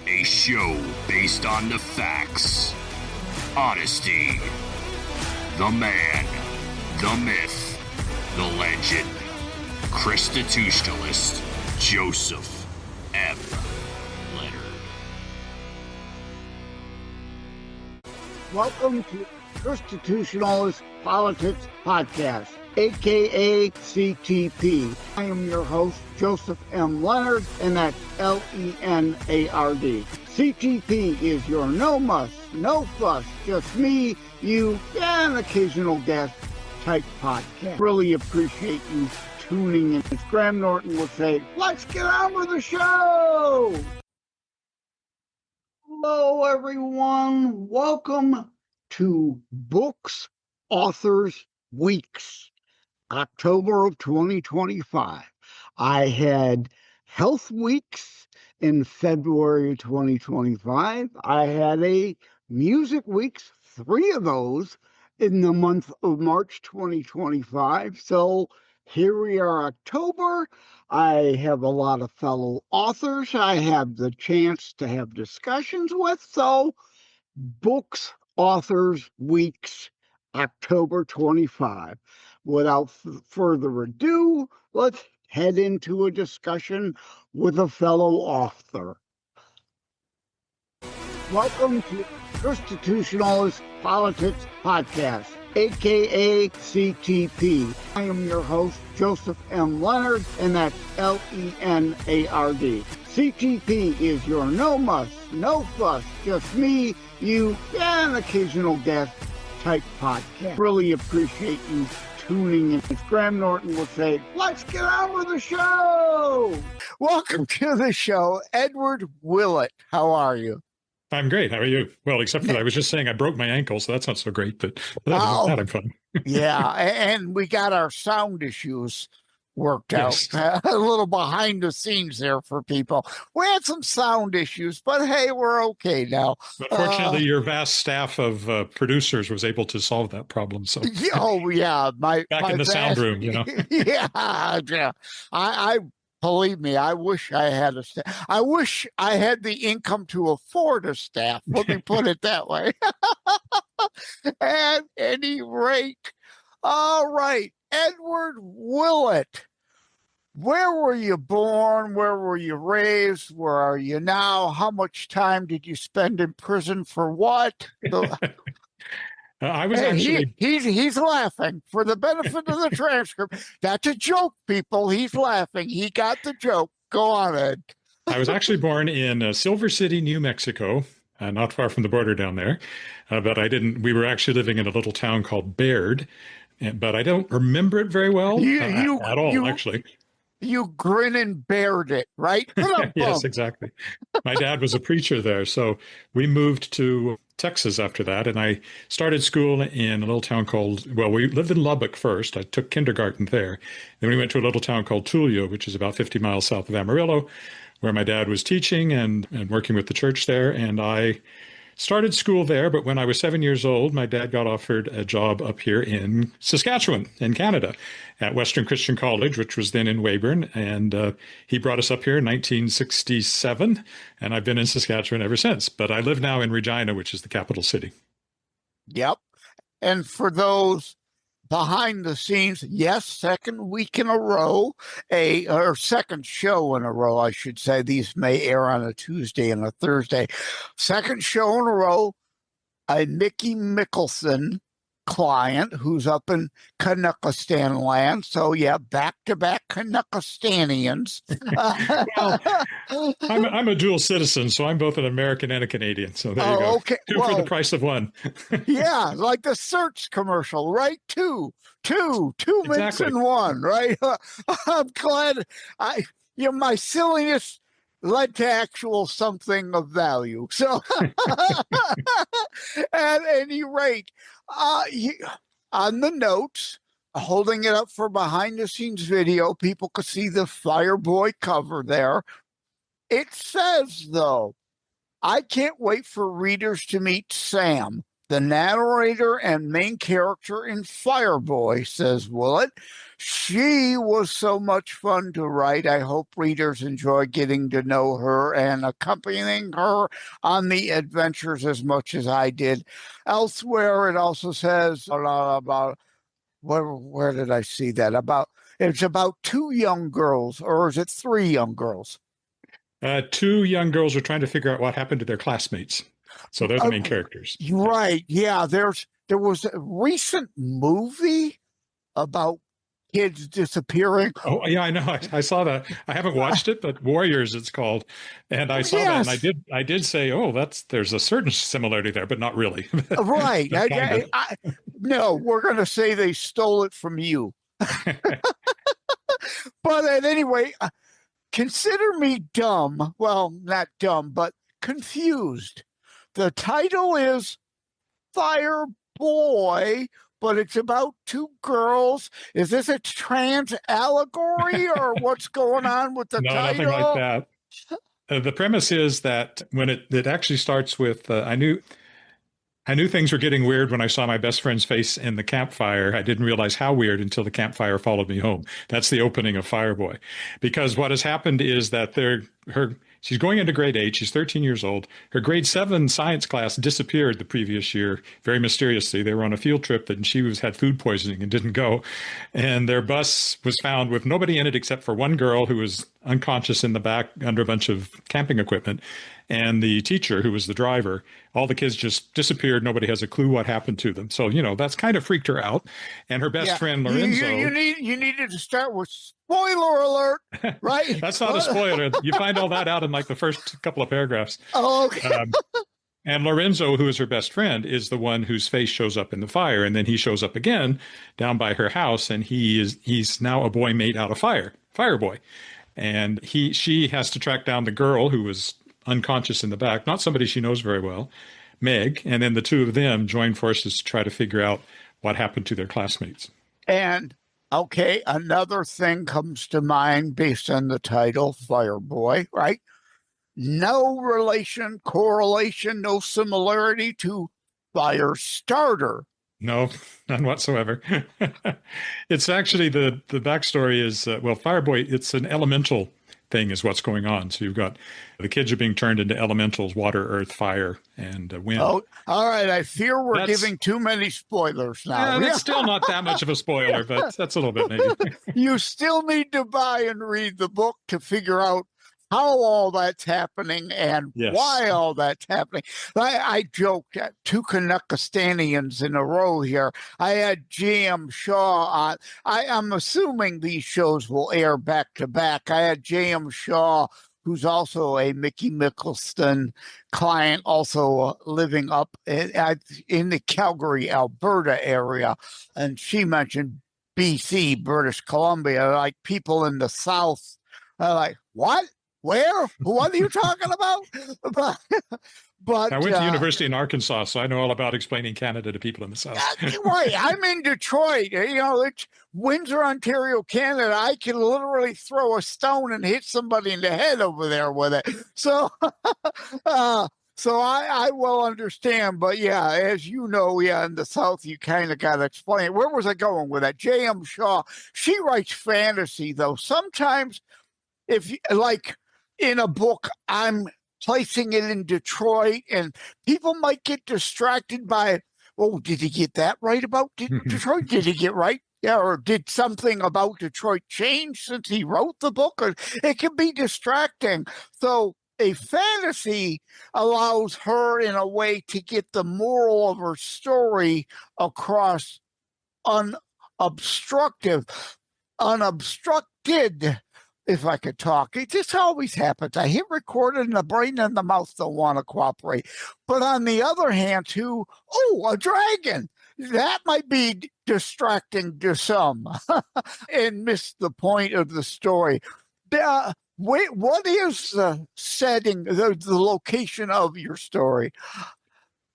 A show based on the facts, honesty, the man, the myth, the legend, Constitutionalist Joseph M. Leonard. Welcome to Constitutionalist Politics Podcast, aka CTP. I am your host, Joseph M. Leonard, and that's L-E-N-A-R-D. CTP is your no muss, no fuss, just me, you, and an occasional guest type podcast. Really appreciate you tuning in. As Graham Norton would say, let's get on with the show! Hello, everyone. Welcome to Books, Authors, Weeks, October of 2025. I had Health Weeks in February of 2025. I had a Music Weeks, 3 of those in the month of March 2025. So here we are, October. I have a lot of fellow authors I have the chance to have discussions with. So Books, Authors, Weeks, October 25. Without further ado, let's head into a discussion with a fellow author. Welcome to Constitutionalist Politics Podcast, aka CTP. I am your host, Joseph M. Leonard, and that's L-E-N-A-R-D. CTP is your no muss, no fuss, just me, you, and an occasional guest type podcast. Really appreciate you tuning in. As Graham Norton would say, let's get on with the show! Welcome to the show, Edward Willett. How are you? I'm great. How are you? Well, except for that, I was just saying I broke my ankle, so that's not so great, but other than that, I'm fine. Yeah, and we got our sound issues worked out. A little behind the scenes there for people. We had some sound issues, but hey, we're okay now. But fortunately, your vast staff of producers was able to solve that problem. So, oh yeah, back in the sound room, you know. yeah. I believe me, I wish I had a staff. I wish I had the income to afford a staff. Let me put it that way. At any rate, all right, Edward Willett. Where were you born? Where were you raised? Where are you now? How much time did you spend in prison for what? I was he's laughing for the benefit of the transcript. That's a joke, people. He's laughing. He got the joke. Go on, Ed. I was actually born in Silver City, New Mexico, not far from the border down there. But we were actually living in a little town called Baird, but I don't remember it very well at all, actually. You grin and bared it, right? Yes, exactly. My dad was a preacher there, so we moved to Texas after that, and I started school in a little town we lived in Lubbock first. I took kindergarten there. Then we went to a little town called Tullio, which is about 50 miles south of Amarillo, where my dad was teaching and working with the church there, and I started school there, but when I was 7 years old, my dad got offered a job up here in Saskatchewan, in Canada, at Western Christian College, which was then in Weyburn, and he brought us up here in 1967, and I've been in Saskatchewan ever since. But I live now in Regina, which is the capital city. Yep. And for those behind the scenes, yes, second week in a row, or second show in a row, I should say. These may air on a Tuesday and a Thursday. Second show in a row, a Mickey Mickelson client who's up in Canuckistan land. So yeah, back-to-back Canuckistanians. Well, I'm a dual citizen, so I'm both an American and a Canadian. So there you go. Okay. Two for the price of one. Yeah, like the search commercial, right? Two mints in one, right? I'm glad my silliness led to actual something of value. So at any rate, on the notes, holding it up for behind the scenes video, people could see the Fireboy cover there. It says, though, I can't wait for readers to meet Sam, The narrator and main character in Fireboy, says Willett. She was so much fun to write. I hope readers enjoy getting to know her and accompanying her on the adventures as much as I did. Elsewhere, it also says a lot about, where did I see that? It's about two young girls, or is it three young girls? Two young girls are trying to figure out what happened to their classmates. So they're the main characters. Right. Yeah. There was a recent movie about kids disappearing. Oh, yeah, I know. I saw that. I haven't watched it, but Warriors it's called. And I saw that, and I did say, oh, there's a certain similarity there, but not really. Right. No, we're going to say they stole it from you. But anyway, consider me dumb. Well, not dumb, but confused. The title is Fireboy, but it's about two girls. Is this a trans allegory, or what's going on with the title? No, nothing like that. The premise is that when it actually starts with, I knew things were getting weird when I saw my best friend's face in the campfire. I didn't realize how weird until the campfire followed me home. That's the opening of Fireboy. Because what has happened is that she's going into grade 8. She's 13 years old. Her grade 7 science class disappeared the previous year, very mysteriously. They were on a field trip and she had food poisoning and didn't go. And their bus was found with nobody in it except for one girl who was unconscious in the back under a bunch of camping equipment. And the teacher, who was the driver. All the kids just disappeared. Nobody has a clue what happened to them. So, that's kind of freaked her out. And her best friend, Lorenzo. You needed to start with spoiler alert, right? That's not a spoiler. You find all that out in like the first couple of paragraphs. Oh, okay. And Lorenzo, who is her best friend, is the one whose face shows up in the fire. And then he shows up again down by her house. And he's now a boy made out of fire, Fireboy. And she has to track down the girl who was unconscious in the back, not somebody she knows very well, Meg, and then the two of them join forces to try to figure out what happened to their classmates. And, okay, another thing comes to mind based on the title, Fireboy, right? No relation, correlation, no similarity to Firestarter. No, none whatsoever. It's actually, the backstory is, Fireboy, it's an elemental thing is what's going on. So you've got the kids are being turned into elementals, water, earth, fire, and wind. Oh, all right. I fear we're giving too many spoilers now. Yeah, that's still not that much of a spoiler, but that's a little bit maybe. You still need to buy and read the book to figure out how all that's happening and why all that's happening. I joked at two Canuckistanians in a row here. I had J.M. Shaw on. I'm assuming these shows will air back to back. I had J.M. Shaw, who's also a Mickey Mickelson client, also living up in the Calgary, Alberta area. And she mentioned BC, British Columbia, like people in the South are like, what? Where? What are you talking about? But I went to university in Arkansas, so I know all about explaining Canada to people in the South. Right. I'm in Detroit. It's Windsor, Ontario, Canada. I can literally throw a stone and hit somebody in the head over there with it. So, so I will understand. But yeah, as you know, in the South, you kind of got to explain. Where was I going with that? J.M. Shaw. She writes fantasy, though. Sometimes, if you like, in a book, I'm placing it in Detroit, and people might get distracted by, oh, did he get that right about Detroit? Did he get right? Yeah, or did something about Detroit change since he wrote the book? Or it can be distracting. So a fantasy allows her, in a way, to get the moral of her story across unobstructed, if I could talk. It just always happens. I hit record and the brain and the mouth don't want to cooperate. But on the other hand, a dragon. That might be distracting to some and miss the point of the story. What is the setting, the location of your story?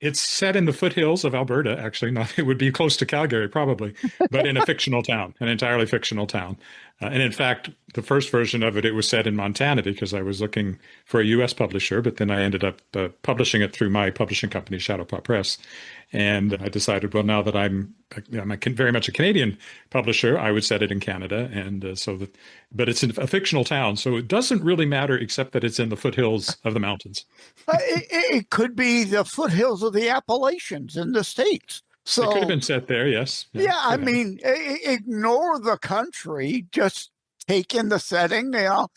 It's set in the foothills of Alberta, actually. It would be close to Calgary, probably, but in a fictional town, an entirely fictional town. And in fact, the first version of it, it was set in Montana because I was looking for a U.S. publisher, but then I ended up publishing it through my publishing company, Shadowpaw Press. And I decided, well, now that I'm very much a Canadian publisher, I would set it in Canada. And but it's in a fictional town, so it doesn't really matter except that it's in the foothills of the mountains. It could be the foothills of the Appalachians in the States. So it could have been set there, yes. Yeah, I mean, ignore the country, just take in the setting, the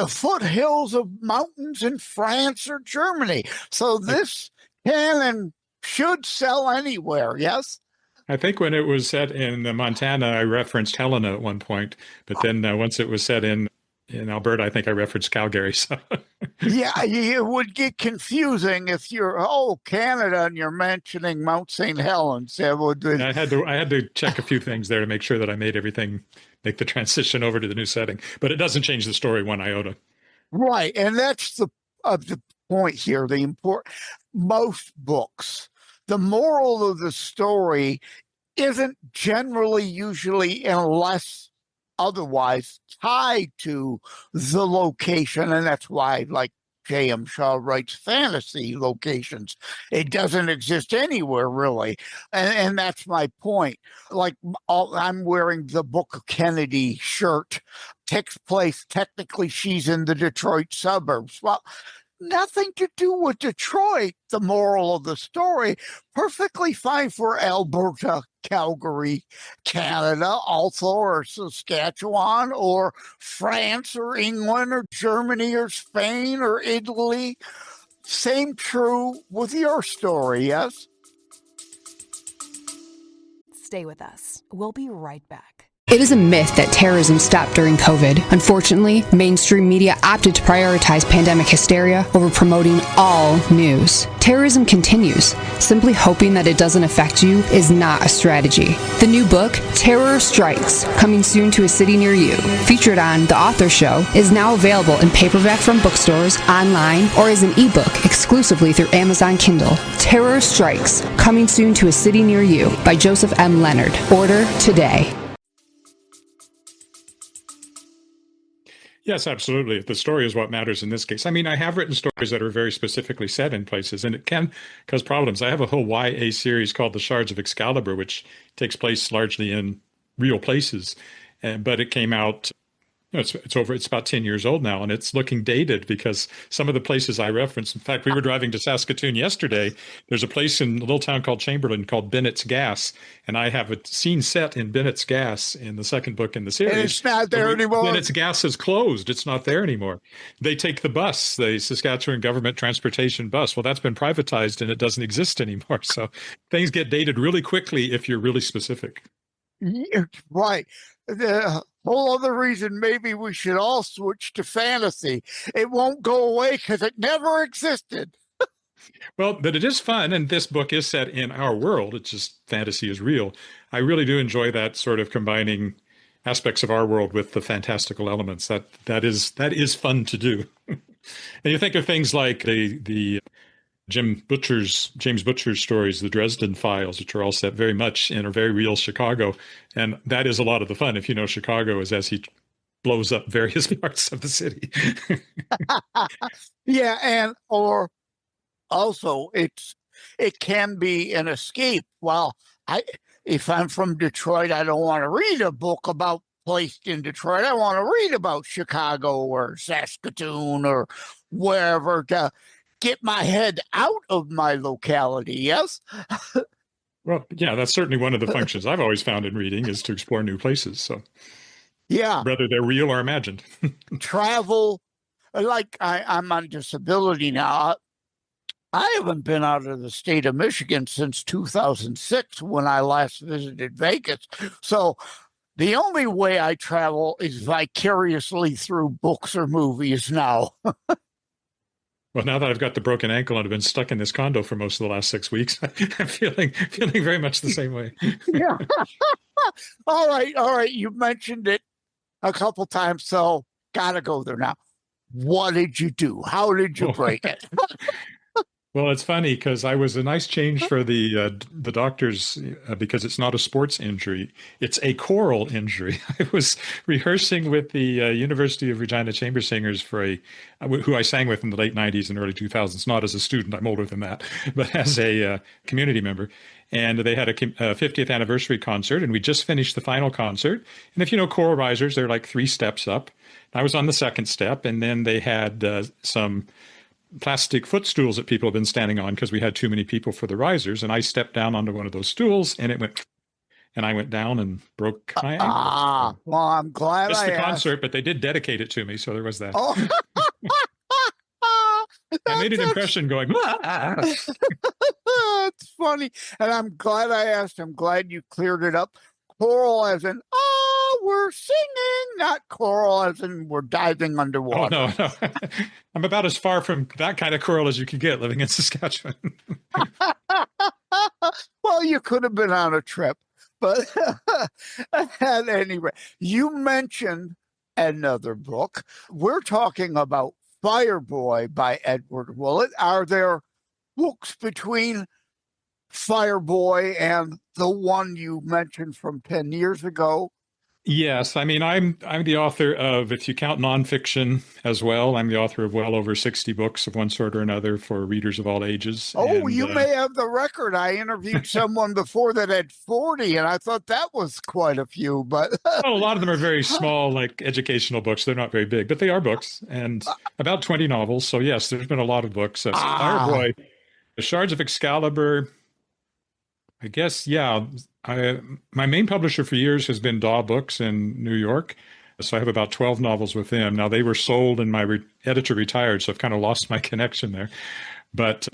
foothills of mountains in France or Germany. So this can and should sell anywhere, yes? I think when it was set in Montana, I referenced Helena at one point, but then once it was set in Alberta, I think I referenced Calgary. So. Yeah, it would get confusing if you're Canada and you're mentioning Mount St. Helens. It would. I had to check a few things there to make sure that I made make the transition over to the new setting. But it doesn't change the story one iota. Right, and that's the point here. Most books, the moral of the story isn't usually, unless otherwise, tied to the location, and that's why, like J.M. Shaw writes fantasy locations. It doesn't exist anywhere, really, and that's my point. Like, I'm wearing the Book of Kennedy shirt. Takes place, technically, she's in the Detroit suburbs. Well, nothing to do with Detroit, the moral of the story. Perfectly fine for Alberta, Calgary, Canada, also, or Saskatchewan, or France, or England, or Germany, or Spain, or Italy. Same true with your story, yes? Stay with us. We'll be right back. It is a myth that terrorism stopped during COVID. Unfortunately, mainstream media opted to prioritize pandemic hysteria over promoting all news. Terrorism continues. Simply hoping that it doesn't affect you is not a strategy. The new book, Terror Strikes, coming soon to a city near you, featured on The Author Show, is now available in paperback from bookstores, online, or as an ebook exclusively through Amazon Kindle. Terror Strikes, coming soon to a city near you by Joseph M. Leonard. Order today. Yes, absolutely. The story is what matters in this case. I mean, I have written stories that are very specifically set in places, and it can cause problems. I have a whole YA series called The Shards of Excalibur, which takes place largely in real places, but it came out. It's about 10 years old now, and it's looking dated because some of the places I referenced, in fact, we were driving to Saskatoon yesterday. There's a place in a little town called Chamberlain called Bennett's Gas, and I have a scene set in Bennett's Gas in the second book in the series. And it's not there anymore. Bennett's Gas is closed. It's not there anymore. They take the bus, the Saskatchewan Government Transportation bus. Well, that's been privatized, and it doesn't exist anymore. So things get dated really quickly if you're really specific. Right. The whole other reason maybe we should all switch to fantasy. It won't go away because it never existed. Well, but it is fun, and this book is set in our world. It's just fantasy is real. I really do enjoy that sort of combining aspects of our world with the fantastical elements. That is fun to do. And you think of things like the James Butcher's stories, the Dresden Files, which are all set very much in a very real Chicago. And that is a lot of the fun, if you know Chicago, is as he blows up various parts of the city. Yeah, or also it can be an escape. Well, if I'm from Detroit, I don't want to read a book about placed in Detroit. I want to read about Chicago or Saskatoon or wherever to get my head out of my locality, yes? Well, yeah, that's certainly one of the functions I've always found in reading is to explore new places. So, yeah, whether they're real or imagined. Travel, like I'm on disability now. I haven't been out of the state of Michigan since 2006 when I last visited Vegas. So the only way I travel is vicariously through books or movies now. Well, now that I've got the broken ankle and I've been stuck in this condo for most of the last 6 weeks, I'm feeling very much the same way. Yeah. All right. You mentioned it a couple times, so gotta go there now. What did you do? How did you break it? Well, it's funny because I was a nice change for the doctors because it's not a sports injury; it's a choral injury. I was rehearsing with the University of Regina Chamber Singers for who I sang with in the late '90s and early 2000s. Not as a student; I'm older than that, but as a community member. And they had a 50th anniversary concert, and we just finished the final concert. And if you know choral risers, they're like 3 steps up. I was on the second step, and then they had some plastic footstools that people have been standing on because we had too many people for the risers. And I stepped down onto one of those stools and it went, and I went down and broke my ankle. Well, I'm glad Missed I the asked. concert, but they did dedicate it to me. So there was that. Oh. I made an impression going, It's funny. And I'm glad I asked. I'm glad you cleared it up. Choral as in, oh, we're singing, not choral as in we're diving underwater. Oh, no. I'm about as far from that kind of choral as you can get living in Saskatchewan. Well, you could have been on a trip. But at any rate, you mentioned another book. We're talking about Fireboy by Edward Willett. Are there books between Fireboy and the one you mentioned from 10 years ago? Yes, I mean I'm the author of, if you count nonfiction as well, I'm the author of well over 60 books of one sort or another for readers of all ages. Oh, you may have the record. I interviewed someone before that had 40, and I thought that was quite a few. But well, a lot of them are very small, like educational books. They're not very big, but they are books, and about 20 novels. So yes, there's been a lot of books. Fireboy, The Shards of Excalibur. I guess, yeah. My main publisher for years has been Daw Books in New York. So I have about 12 novels with them. Now, they were sold and my editor retired, so I've kind of lost my connection there. But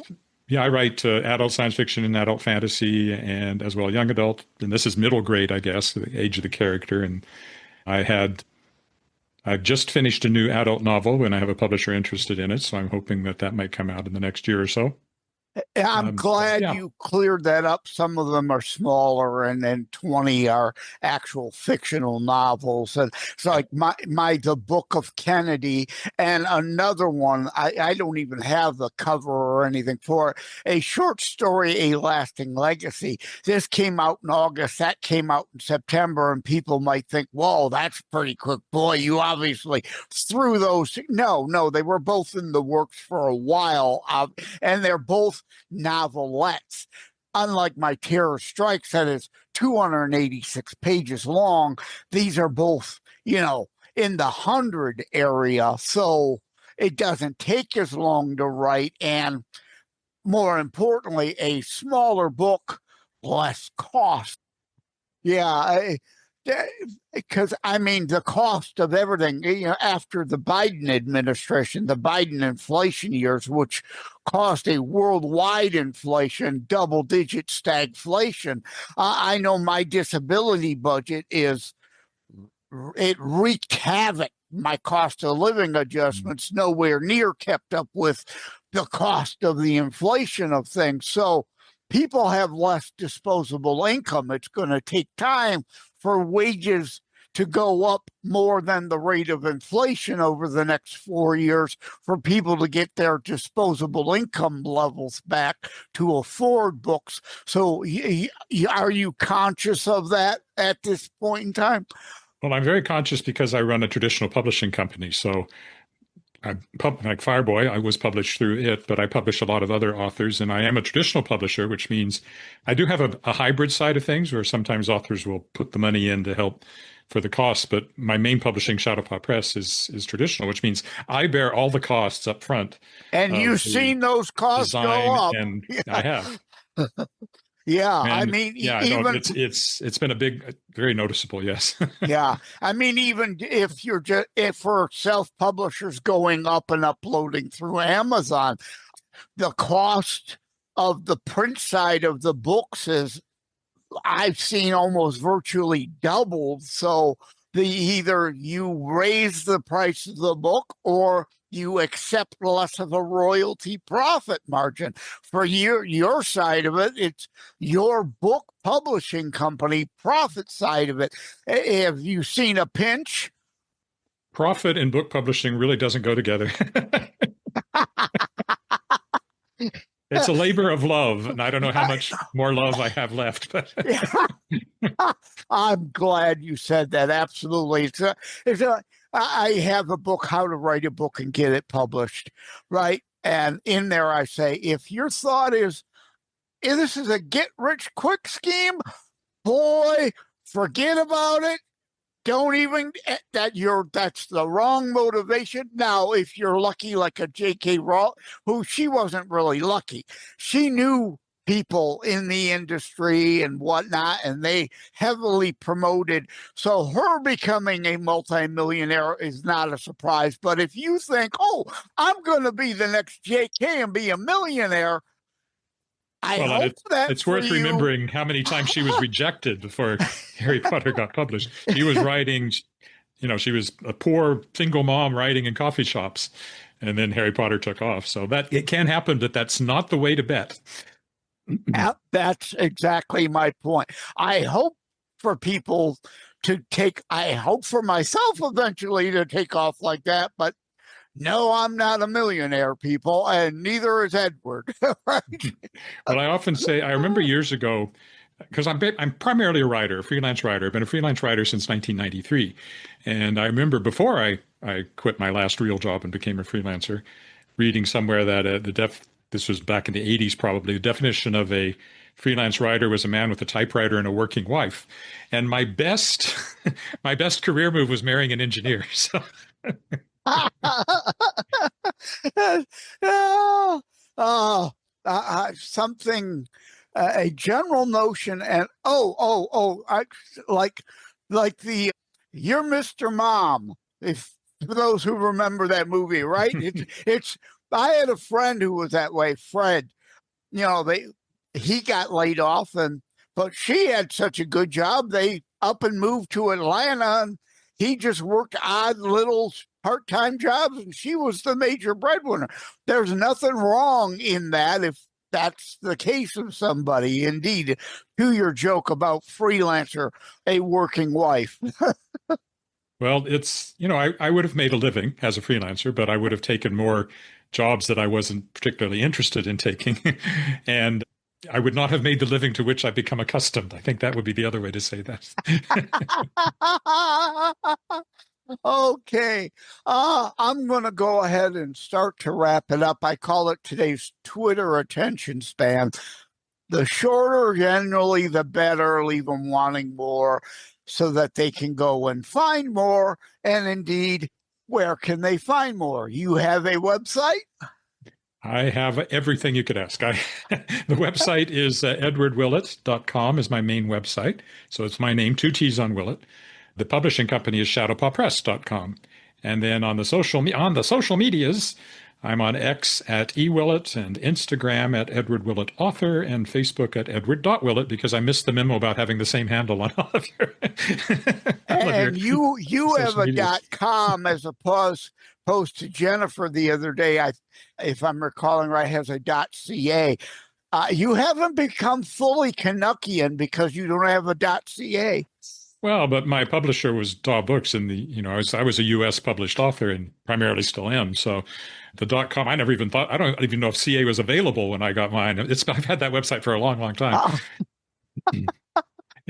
yeah, I write adult science fiction and adult fantasy and as well young adult. And this is middle grade, I guess, the age of the character. And I've just finished a new adult novel and I have a publisher interested in it. So I'm hoping that might come out in the next year or so. I'm glad you cleared that up. Some of them are smaller, and then 20 are actual fictional novels. And it's like The Book of Kennedy, and another one, I don't even have the cover or anything for it, a short story, A Lasting Legacy. This came out in August, that came out in September, and people might think, whoa, that's pretty quick. Boy, you obviously threw those. No, they were both in the works for a while, and they're both novelettes. Unlike my Terror Strikes, that is 286 pages long, these are both, in the 100 area. So it doesn't take as long to write. And more importantly, a smaller book, less cost. Yeah, because the cost of everything, after the Biden administration, the Biden inflation years, which caused a worldwide inflation, double-digit stagflation. I know my disability budget it wreaked havoc. My cost of living adjustments nowhere near kept up with the cost of the inflation of things. So people have less disposable income. It's going to take time for wages to go up more than the rate of inflation over the next 4 years for people to get their disposable income levels back to afford books. So are you conscious of that at this point in time? Well, I'm very conscious because I run a traditional publishing company. So like Fireboy, I was published through it, but I publish a lot of other authors, and I am a traditional publisher, which means I do have a hybrid side of things where sometimes authors will put the money in to help for the costs, but my main publishing, Shadowpaw Press, is traditional, which means I bear all the costs up front. And you've seen those costs go up. And I have. Yeah, And even it's been a big, very noticeable, yes. Yeah, even if for self-publishers going up and uploading through Amazon, the cost of the print side of the books I've seen almost virtually doubled. So either you raise the price of the book or you accept less of a royalty profit margin. For your side of it, it's your book publishing company profit side of it. Have you seen a pinch? Profit and book publishing really doesn't go together. it's a labor of love, and I don't know how much more love I have left. But I'm glad you said that. Absolutely. I have a book, How to Write a Book and Get It Published, right? And in there I say, if your thought is, this is a get-rich-quick scheme, boy, forget about it. Don't even, that's the wrong motivation. Now, if you're lucky, like a J.K. Rowling, who she wasn't really lucky. She knew people in the industry and whatnot, and they heavily promoted. So her becoming a multimillionaire is not a surprise. But if you think, oh, I'm going to be the next J.K. and be a millionaire, it's worth remembering how many times she was rejected before Harry Potter got published. She was writing, she was a poor single mom writing in coffee shops, and then Harry Potter took off. So that it can happen, but that's not the way to bet. That's exactly my point. I hope for people I hope for myself eventually to take off like that, but no, I'm not a millionaire, people, and neither is Edward. Right? Well, I often say, I remember years ago, because I'm primarily a writer, a freelance writer. I've been a freelance writer since 1993. And I remember before I quit my last real job and became a freelancer, reading somewhere that this was back in the 80s probably, the definition of a freelance writer was a man with a typewriter and a working wife. And my best career move was marrying an engineer. So. Something, a general notion, and like the You're Mr. Mom. If for those who remember that movie, right? It's. I had a friend who was that way, Fred. He got laid off, but she had such a good job. They up and moved to Atlanta, and he just worked odd little part-time jobs, and she was the major breadwinner. There's nothing wrong in that if that's the case of somebody. Indeed, to your joke about freelancer, a working wife. Well, it's, I would have made a living as a freelancer, but I would have taken more jobs that I wasn't particularly interested in taking. And I would not have made the living to which I've become accustomed. I think that would be the other way to say that. Okay. I'm going to go ahead and start to wrap it up. I call it today's Twitter attention span. The shorter, generally, the better, leave them wanting more so that they can go and find more. And indeed, where can they find more? You have a website? I have everything you could ask. The website is edwardwillett.com is my main website. So it's my name, 2 T's on Willett. The publishing company is shadowpawpress.com. And then on the social medias, I'm on X at eWillett and Instagram at Edward Willett Author and Facebook at Edward.Willett because I missed the memo about having the same handle on all of your. And you have a .com as opposed to Jennifer the other day, if I'm recalling right, has a .ca. You haven't become fully Canuckian because you don't have a .ca. Well, but my publisher was Daw Books, and I was a U.S. published author and primarily still am. So the .com, I never even thought. I don't even know if CA was available when I got mine. I've had that website for a long, long time. Okay.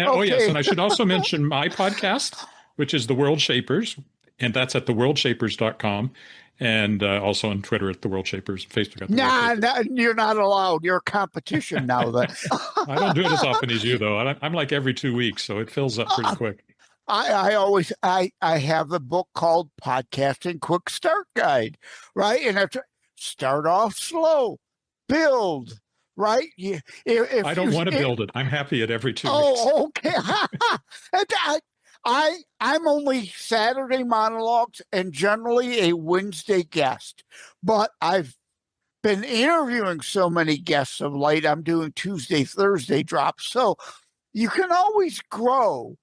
Oh yes, and I should also mention my podcast, which is The World Shapers, and that's at theworldshapers.com. And also on Twitter at The World Shapers, Facebook at The World Shapers. You're not allowed. You're competition now. I don't do it as often as you, though. I'm like every 2 weeks, so it fills up pretty quick. I have a book called Podcasting Quick Start Guide, right? And I start off slow, build, right? If I don't want to build it. I'm happy at every 2 weeks. Oh, okay. I'm only Saturday monologues and generally a Wednesday guest, but I've been interviewing so many guests of late. I'm doing Tuesday, Thursday drops. So you can always grow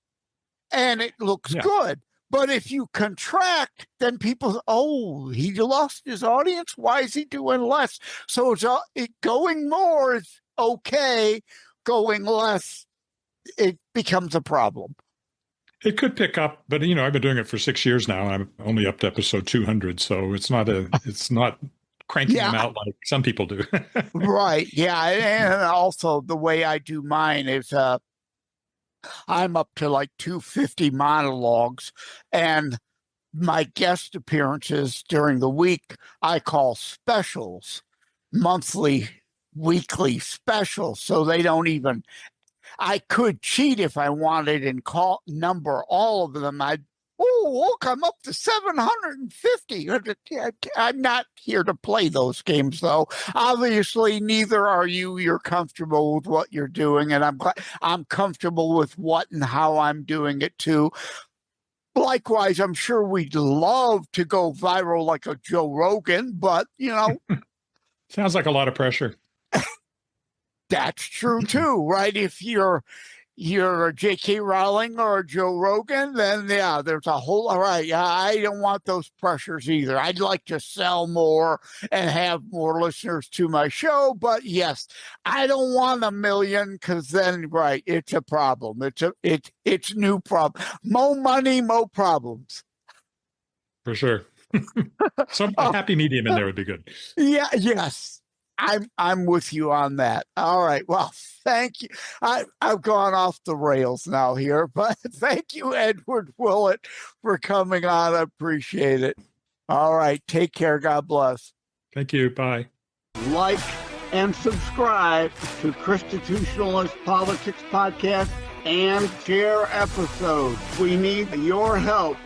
and it looks good. But if you contract, then people, he lost his audience. Why is he doing less? So going more is okay. Going less, it becomes a problem. It could pick up, but I've been doing it for 6 years now. I'm only up to episode 200, so it's not cranking Yeah. them out like some people do. Right. Yeah. And also the way I do mine is I'm up to like 250 monologues, and my guest appearances during the week I call specials, monthly, weekly specials. So they don't even, I could cheat if I wanted and call number all of them. Look, I'm up to 750. I'm not here to play those games, though. Obviously, neither are you. You're comfortable with what you're doing, and I'm comfortable with what and how I'm doing it, too. Likewise, I'm sure we'd love to go viral like a Joe Rogan, but, Sounds like a lot of pressure. that's true, too, right? If you're a J.K. Rowling or a Joe Rogan, then yeah, there's a whole, all right, yeah, I don't want those pressures either. I'd like to sell more and have more listeners to my show, but yes, I don't want 1 million, because then, right, it's a problem. It's new problem. More money, more problems. For sure. Some happy medium in there would be good. Yeah, yes. I'm with you on that. All right. Well, thank you. I've gone off the rails now here, but thank you, Edward Willett, for coming on. I appreciate it. All right. Take care. God bless. Thank you. Bye. Like and subscribe to Constitutionalist Politics Podcast and share episodes. We need your help.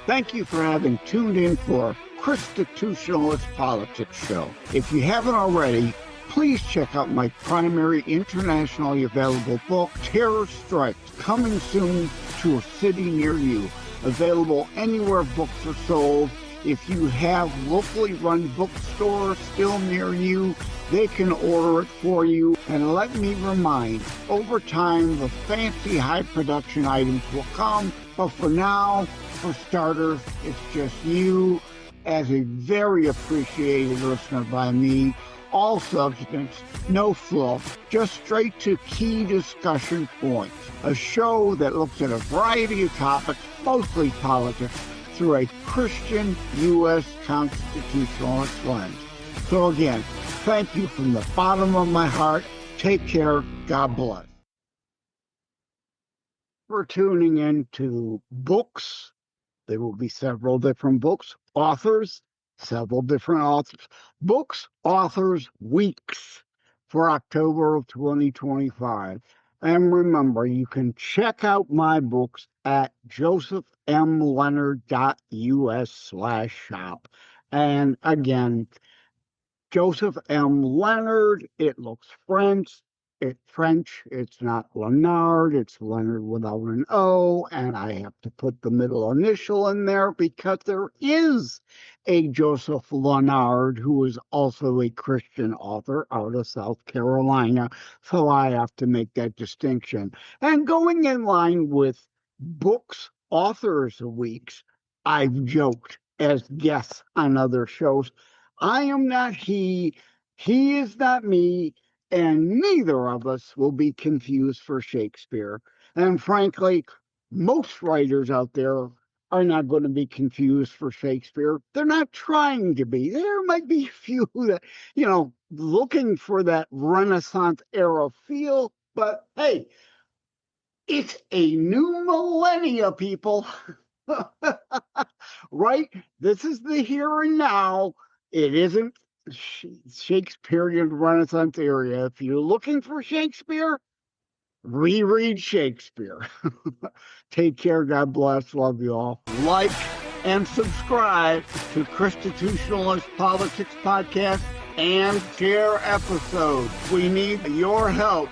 Thank you for having tuned in for Constitutionalist Politics Show. If you haven't already, please check out my primary internationally available book, Terror Strikes, coming soon to a city near you. Available anywhere books are sold. If you have locally run bookstores still near you, they can order it for you. And let me remind, over time, the fancy high production items will come. But for now, for starters, it's just you as a very appreciated listener by me. All substance, no fluff, just straight to key discussion points. A show that looks at a variety of topics, mostly politics, through a Christian U.S. constitutionalist lens. So again, thank you from the bottom of my heart. Take care. God bless. We're tuning into books. There will be several different books, authors, several different authors, books, authors, weeks for October of 2025. And remember, you can check out my books at josephmleonard.us/shop. And again, Joseph M. Leonard, it looks French, it's not Leonard, it's Leonard without an O, and I have to put the middle initial in there because there is a Joseph Leonard who is also a Christian author out of South Carolina, so I have to make that distinction. And going in line with books, authors, weeks, I've joked as guests on other shows, I am not he is not me, and neither of us will be confused for Shakespeare. And frankly, most writers out there are not going to be confused for Shakespeare. They're not trying to be. There might be a few that, looking for that Renaissance era feel, but hey, it's a new millennia, people. Right? This is the here and now. It isn't Shakespearean Renaissance area. If you're looking for Shakespeare, reread Shakespeare. Take care. God bless. Love you all. Like and subscribe to Constitutionalist Politics Podcast and share episodes. We need your help.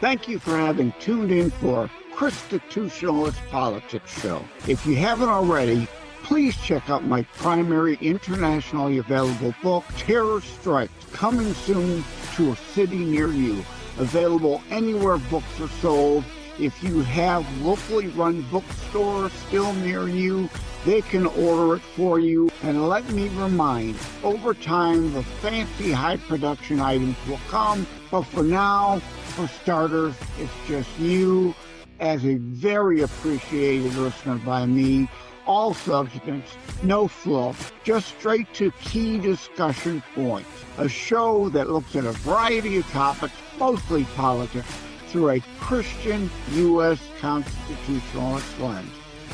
Thank you for having tuned in for Constitutionalist Politics Show. If you haven't already, please check out my primary internationally available book, Terror Strikes, coming soon to a city near you. Available anywhere books are sold. If you have locally run bookstores still near you, they can order it for you. And let me remind, over time, the fancy high production items will come. But for now, for starters, it's just you as a very appreciated listener by me. all substance, no fluff, just straight to key discussion points. A show that looks at a variety of topics, mostly politics, through a Christian U.S. constitutionalist lens.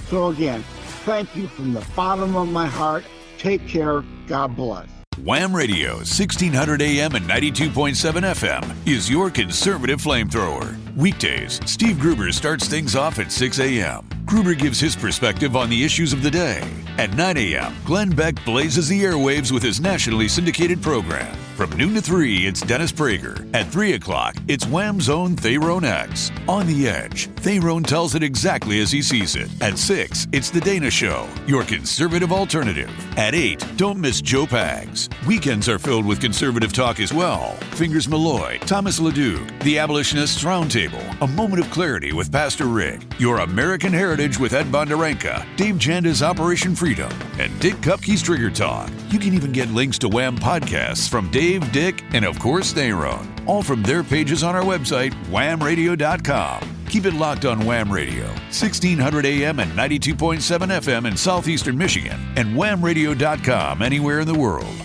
So again, thank you from the bottom of my heart. Take care. God bless. Wham Radio, 1600 AM and 92.7 FM is your conservative flamethrower. Weekdays, Steve Gruber starts things off at 6 a.m. Gruber gives his perspective on the issues of the day. At 9 a.m., Glenn Beck blazes the airwaves with his nationally syndicated program. From noon to 3, it's Dennis Prager. At 3 o'clock, it's Wham's own Thayrone X. On the Edge, Thayrone tells it exactly as he sees it. At 6, it's The Dana Show, your conservative alternative. At 8, don't miss Joe Pags. Weekends are filled with conservative talk as well. Fingers Malloy, Thomas LeDuc, The Abolitionists Roundtable, A Moment of Clarity with Pastor Rick, Your American Heritage with Ed Bondarenka, Dave Janda's Operation Freedom, and Dick Kupke's Trigger Talk. You can even get links to Wham podcasts from Dave, Dick, and of course Thayrone, all from their pages on our website, whamradio.com. Keep it locked on Wham Radio, 1600 AM and 92.7 FM in southeastern Michigan, and whamradio.com anywhere in the world.